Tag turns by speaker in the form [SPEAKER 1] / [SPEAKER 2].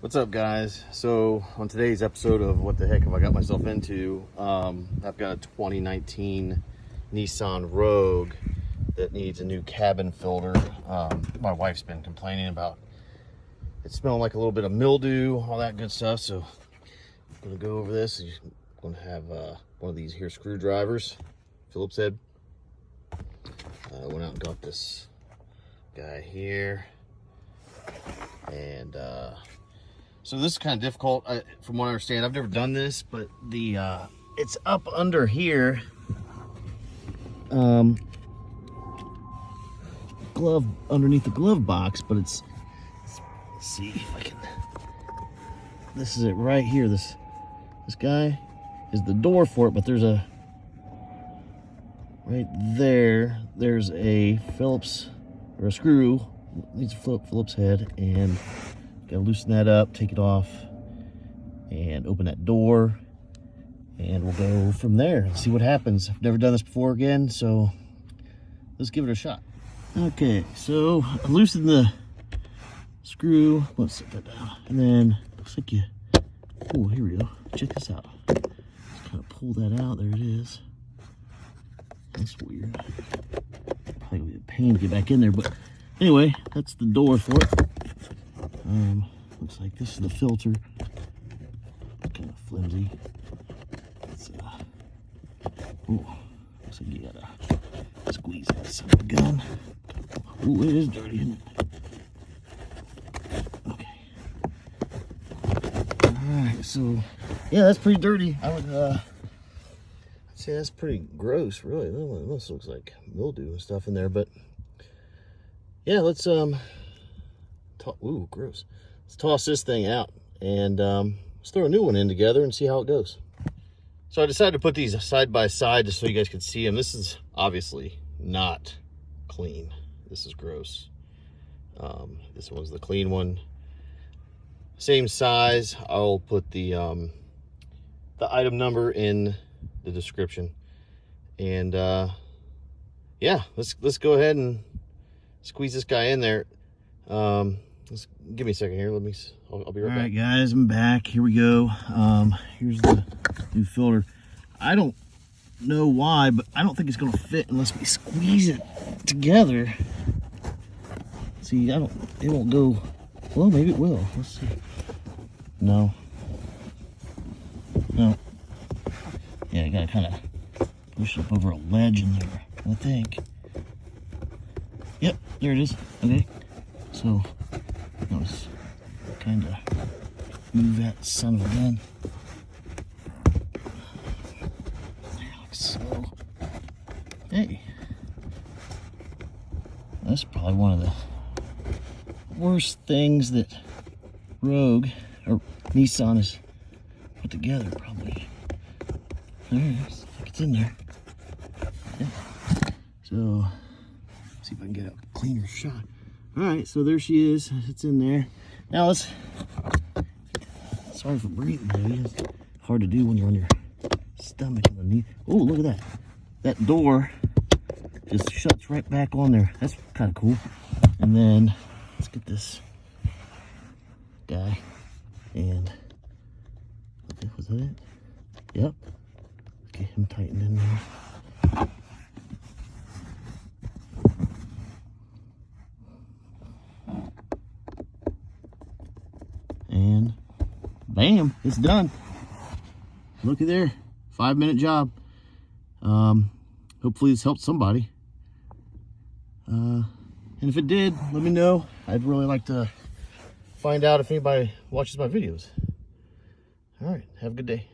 [SPEAKER 1] What's up, guys? So on today's episode of What the Heck Have I Got Myself Into, I've got a 2019 Nissan Rogue that needs a new cabin filter. My wife's been complaining about it smelling like a little bit of mildew, all that good stuff. So I'm gonna go over this. I'm gonna have one of these here screwdrivers, Phillips head. Went out and got this guy here, and so this is kind of difficult, from what I understand. I've never done this, but the it's up under here, glove underneath the glove box, but let's see if I can. This is it right here. This guy is the door for it, but there's a right there. There's a Phillips or a screw. Needs a Phillips head, and gotta loosen that up, take it off, and open that door, and we'll go from there and see what happens. I've never done this before again, so let's give it a shot. Okay, so I loosened the screw. Let's set that down, and then looks like oh, here we go. Check this out. Just kind of pull that out. There it is. That's weird. Probably gonna be a pain to get back in there, but anyway, that's the door for it. Looks like this is the filter. Kind of flimsy. It's, ooh, looks like you gotta squeeze that son of a gun. Ooh, it is dirty, isn't it? Okay. Alright, so yeah, that's pretty dirty. I would say that's pretty gross, really. It almost looks like mildew and stuff in there, but yeah, let's ooh, gross. Let's toss this thing out, and let's throw a new one in together and see how it goes. So I decided to put these side by side just so you guys could see them. This is obviously not clean. This is gross. This one's the clean one. Same size. I'll put the item number in the description. And yeah, let's go ahead and squeeze this guy in there. Let's give me a second here. I'll be right back. All right, guys, I'm back. Here we go. Here's the new filter. I don't know why, but I don't think it's gonna fit unless we squeeze it together. See, it won't go. Well, maybe it will. Let's see. No. Yeah, you gotta kind of push it up over a ledge in there, I think. Yep, there it is. Okay, so let's kind of move that son of a gun. Like so. Hey, that's probably one of the worst things that Rogue or Nissan has put together, probably. There it is. I think it's in there. Yeah. So see if I can get a cleaner shot. All right, so there she is. It's in there. Now let's. Sorry for breathing, baby. It's hard to do when you're on your stomach and the knee. Oh, look at that. That door just shuts right back on there. That's kind of cool. And then let's get this guy. And was that it? Yep. Get him tightened in there. And bam, it's done. Looky there, 5-minute job. Hopefully this helped somebody. And if it did, let me know. I'd really like to find out if anybody watches my videos. All right, have a good day.